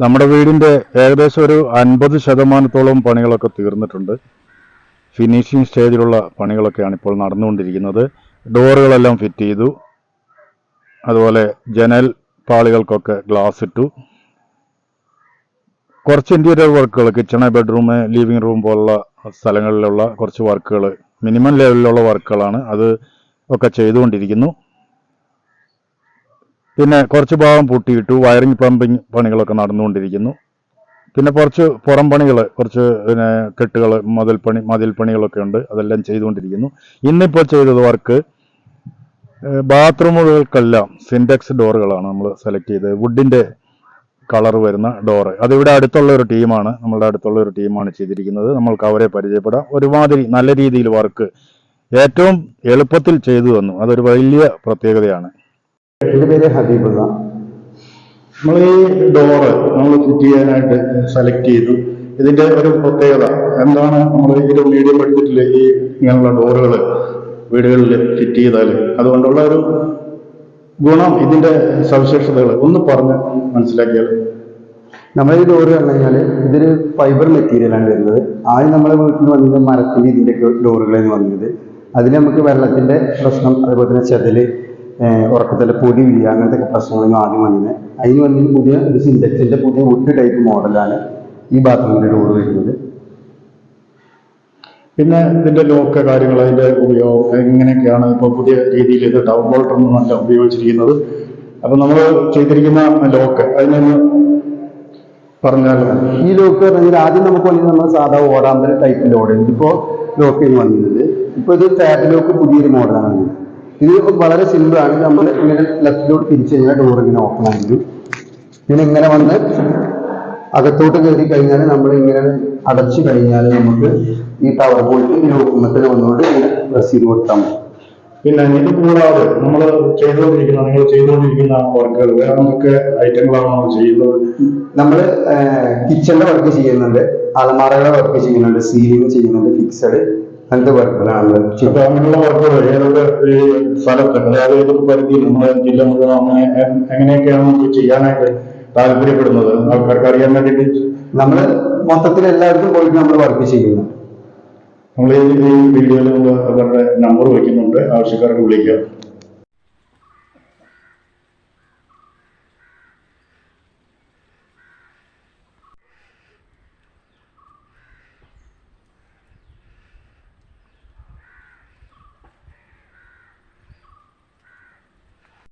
നമ്മുടെ വീടിൻ്റെ ഏകദേശം ഒരു 50% പണികളൊക്കെ തീർന്നിട്ടുണ്ട്. ഫിനിഷിംഗ് സ്റ്റേജിലുള്ള പണികളൊക്കെയാണ് ഇപ്പോൾ നടന്നുകൊണ്ടിരിക്കുന്നത്. ഡോറുകളെല്ലാം ഫിറ്റ് ചെയ്തു. അതുപോലെ ജനൽ പാളികൾക്കൊക്കെ ഗ്ലാസ് ഇട്ടു. കുറച്ച് ഇൻറ്റീരിയർ വർക്കുകൾ, കിച്ചണ്, ബെഡ്റൂം, ലിവിങ് റൂം പോലുള്ള സ്ഥലങ്ങളിലുള്ള കുറച്ച് വർക്കുകൾ, മിനിമം ലെവലിലുള്ള വർക്കുകളാണ്. അത് ഒക്കെ ചെയ്തുകൊണ്ടിരിക്കുന്നു. പിന്നെ കുറച്ച് ഭാഗം പൂട്ടിയിട്ടു. വയറിംഗ് പ്ലംബിംഗ് പണികളൊക്കെ നടന്നുകൊണ്ടിരിക്കുന്നു. പിന്നെ കുറച്ച് പുറം പണികൾ, കുറച്ച് കെട്ടുകൾ, മതിൽ പണികളൊക്കെ ഉണ്ട്. അതെല്ലാം ചെയ്തുകൊണ്ടിരിക്കുന്നു. ഇന്നിപ്പോൾ ചെയ്തത് വർക്ക് ബാത്റൂമുകൾക്കെല്ലാം സിൻടെക്സ് ഡോറുകളാണ് നമ്മൾ സെലക്ട് ചെയ്തത്. വുഡിൻ്റെ കളർ വരുന്ന ഡോറ്. അതിവിടെ അടുത്തുള്ള ഒരു ടീമാണ്, നമ്മളുടെ അടുത്തുള്ള ഒരു ടീമാണ് ചെയ്തിരിക്കുന്നത്. നമ്മൾക്ക് അവരെ പരിചയപ്പെടാം. ഒരുമാതിരി നല്ല രീതിയിൽ വർക്ക് ഏറ്റവും എളുപ്പത്തിൽ ചെയ്തു തന്നു. അതൊരു വലിയ പ്രത്യേകതയാണ്. എൻ്റെ പേര് ഹബീബുള്ള. നമ്മൾ ഈ ഡോറ് നമ്മൾ ഫിറ്റ് ചെയ്യാനായിട്ട് സെലക്ട് ചെയ്തു. ഇതിൻ്റെ ഒരു പ്രത്യേകത എന്താണ്? നമ്മൾ ഒരു മീഡിയം ബഡ്ജറ്റിൽ ഈ ഇങ്ങനെയുള്ള ഡോറുകൾ വീടുകളിൽ ഫിറ്റ് ചെയ്താൽ അതുകൊണ്ടുള്ള ഒരു ഗുണം, ഇതിൻ്റെ സവിശേഷതകൾ ഒന്ന് പറഞ്ഞ് മനസ്സിലാക്കിയാൽ. നമ്മൾ ഈ ഡോറ് പറഞ്ഞു കഴിഞ്ഞാൽ ഇതൊരു ഫൈബർ മെറ്റീരിയലാണ് വരുന്നത്. ആദ്യം നമ്മളെ വീട്ടിൽ വന്നത് മരത്തിൻ്റെ ഇതിൻ്റെ ഡോറുകളാണ് വന്നത്. അതിൽ നമുക്ക് വെള്ളത്തിൻ്റെ പ്രശ്നം, അതുപോലെ തന്നെ ചെതല്, ഉറക്കത്തിലെ പൊടി വീഴുക, അങ്ങനത്തെ പ്രശ്നങ്ങളൊന്നും ആദ്യം വന്നത്. അതിന് വന്നതിന് പുതിയ ഒരു സിൻടെക്സിൻ്റെ പുതിയ വുഡ് ടൈപ്പ് മോഡലാണ് ഈ ബാത്റൂമിൻ്റെ ഡോറ് വരുന്നത്. പിന്നെ ഇതിൻ്റെ ലോക്ക് കാര്യങ്ങൾ, അതിൻ്റെ ഉപയോഗം എങ്ങനെയൊക്കെയാണ്? ഇപ്പോൾ പുതിയ രീതിയിൽ ഇത് ടൗൺ ബോൾട്ടൊന്നുമല്ല ഉപയോഗിച്ചിരിക്കുന്നത്. അപ്പം നമ്മൾ ചെയ്തിരിക്കുന്ന ലോക്ക് അതിനൊന്ന് പറഞ്ഞാൽ. ഈ ലോക്ക് പറഞ്ഞാൽ ആദ്യം നമുക്ക് വന്നത് നമ്മൾ സാധാ ഓടാമ്പൽ ടൈപ്പ് ലോഡ്. ഇതിപ്പോൾ ലോക്ക് വന്നത് ഇപ്പോൾ ഇത് ടാബ് ലോക്ക് പുതിയൊരു മോഡലാണ്. ഇത് വളരെ സിമ്പിളാണ്. നമ്മൾ ഇങ്ങനെ ലെഫ്റ്റിലോട്ട് തിരിച്ചു കഴിഞ്ഞാൽ ഡോർ ഇങ്ങനെ ഓപ്പൺ ആയിരിക്കും. പിന്നെ ഇങ്ങനെ വന്ന് അകത്തോട്ട് കയറി കഴിഞ്ഞാൽ നമ്മൾ ഇങ്ങനെ അടച്ചു കഴിഞ്ഞാൽ നമുക്ക് ഈ പവർ ബോൾട്ട് ഈ ലോക്കുമത്തിൽ വന്നുകൊണ്ട് ഇങ്ങനെ പ്രസ് ചെയ്ത് കൊടുത്താൽ മതി. പിന്നെ ഇത് കൂടാതെ നിങ്ങൾ ചെയ്തുകൊണ്ടിരിക്കുന്ന വർക്കുകൾ വേറെ നമുക്ക് ഐറ്റങ്ങളാണ് നമ്മൾ ചെയ്യുന്നത്. നമ്മൾ കിച്ചണിന്റെ വർക്ക് ചെയ്യുന്നുണ്ട്, അലമാറകളുടെ വർക്ക് ചെയ്യുന്നുണ്ട്, സീലിംഗ് ചെയ്യുന്നുണ്ട്, ഫിക്സഡ് അങ്ങനത്തെ വർക്കുകളാണ്. അപ്പൊ അങ്ങനെയുള്ള വർക്കുകൾ ഏതൊക്കെ സ്ഥലത്ത്, അതായത് ഏതൊക്കെ പരിധിയിൽ നമ്മുടെ ജില്ല മുഴുവൻ അങ്ങനെ എങ്ങനെയൊക്കെയാണ് നമുക്ക് ചെയ്യാനായിട്ട് താല്പര്യപ്പെടുന്നത് ആൾക്കാർക്ക് അറിയാൻ വേണ്ടിയിട്ട്? നമ്മൾ മൊത്തത്തിൽ എല്ലാവർക്കും പോയിട്ട് നമ്മൾ വർക്ക് ചെയ്യുന്നു. നമ്മൾ ഈ വീഡിയോയിൽ അവരുടെ നമ്പർ വയ്ക്കുന്നുണ്ട്, ആവശ്യക്കാർക്ക് വിളിക്കുക.